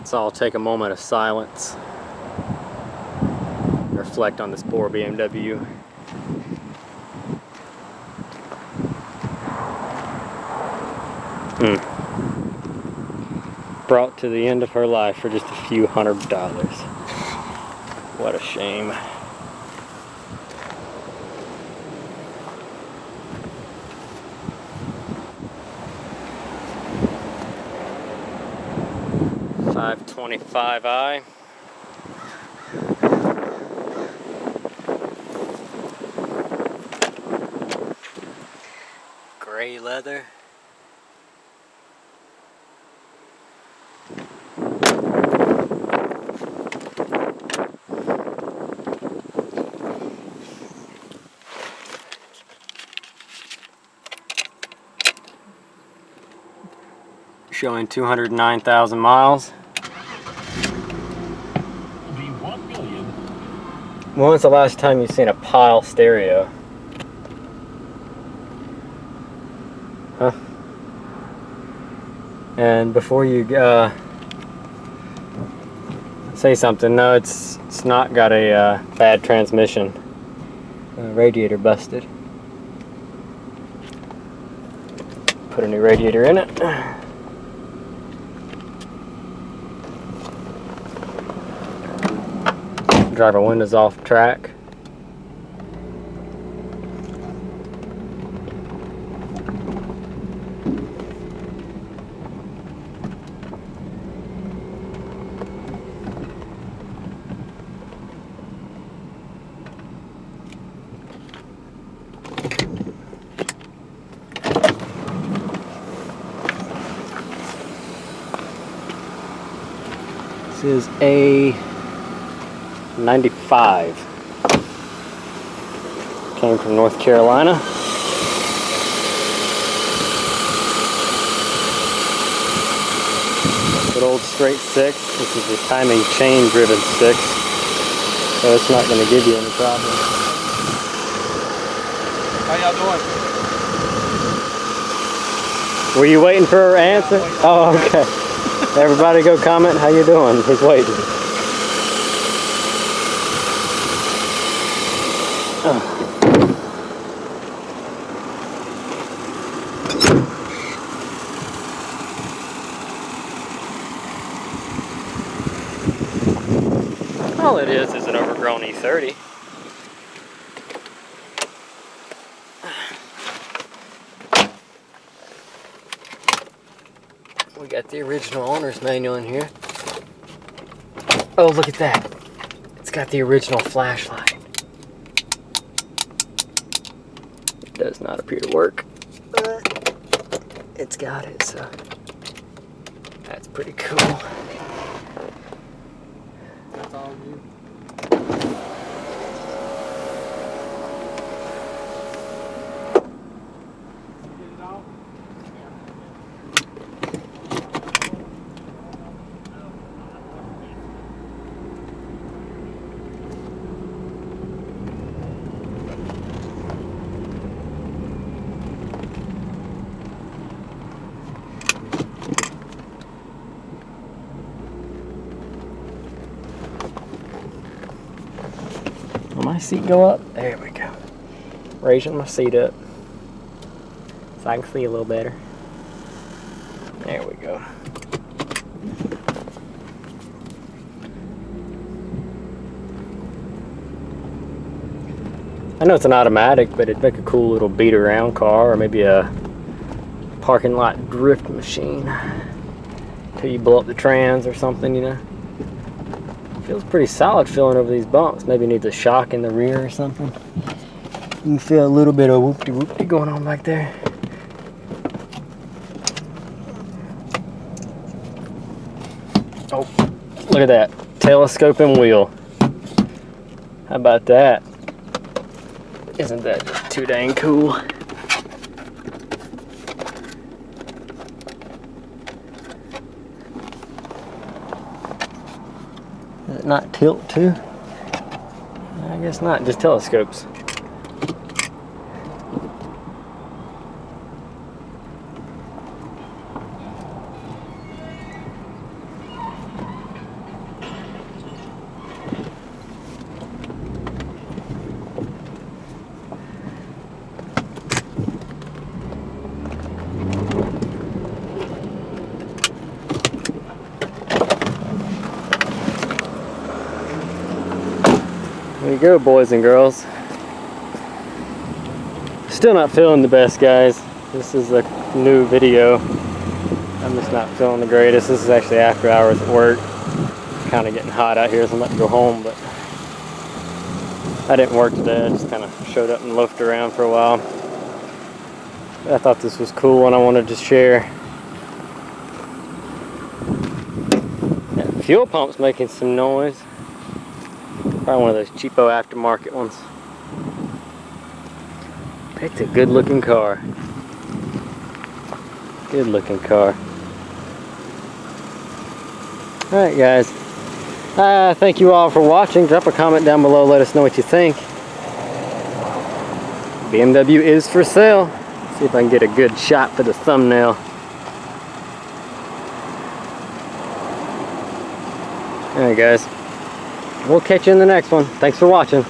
Let's all take a moment of silence. Reflect on this poor BMW. Brought to the end of her life for just a few $100. What a shame. .525i. Gray leather. Showing 209,000 miles. When was the last time you seen a pile stereo? Huh? And before you say something, no, it's not got a bad transmission. Radiator busted. Put a new radiator in it. Driver windows off track. This is a 95. Came from North Carolina. Good old straight 6. This is the timing chain driven 6. So it's not going to give you any problem. How y'all doing? Were you waiting for her answer? Oh, okay. Everybody go comment how you doing. He's waiting. All it is an overgrown E30. We got the original owner's manual in here. Oh, look at that. It's got the original flashlight. It does not appear to work, but it's got it, so that's pretty cool. That's all you. Will my seat go up? There we go. Raising my seat up so I can see a little better. There we go. I know it's an automatic, but it'd make a cool little beat around car, or maybe a parking lot drift machine till you blow up the trans or something, you know. Feels pretty solid feeling over these bumps. Maybe needs a shock in the rear or something. You can feel a little bit of whoop-de-whoop-de going on back there. Oh, look at that. Telescoping wheel. How about that? Isn't that just too dang cool? Does it not tilt too? I guess not, just telescopes. There you go, boys and girls. Still not feeling the best, guys. This is a new video. I'm just not feeling the greatest. This is actually after hours at work. Kind of getting hot out here, so I'm about to go home, but I didn't work today. I just kind of showed up and loafed around for a while. I thought this was cool and I wanted to share. That fuel pump's making some noise. Probably one of those cheapo aftermarket ones. Picked a good looking car. Good looking car. Alright guys. Thank you all for watching. Drop a comment down below. Let us know what you think. BMW is for sale. See if I can get a good shot for the thumbnail. Alright guys. We'll catch you in the next one. Thanks for watching.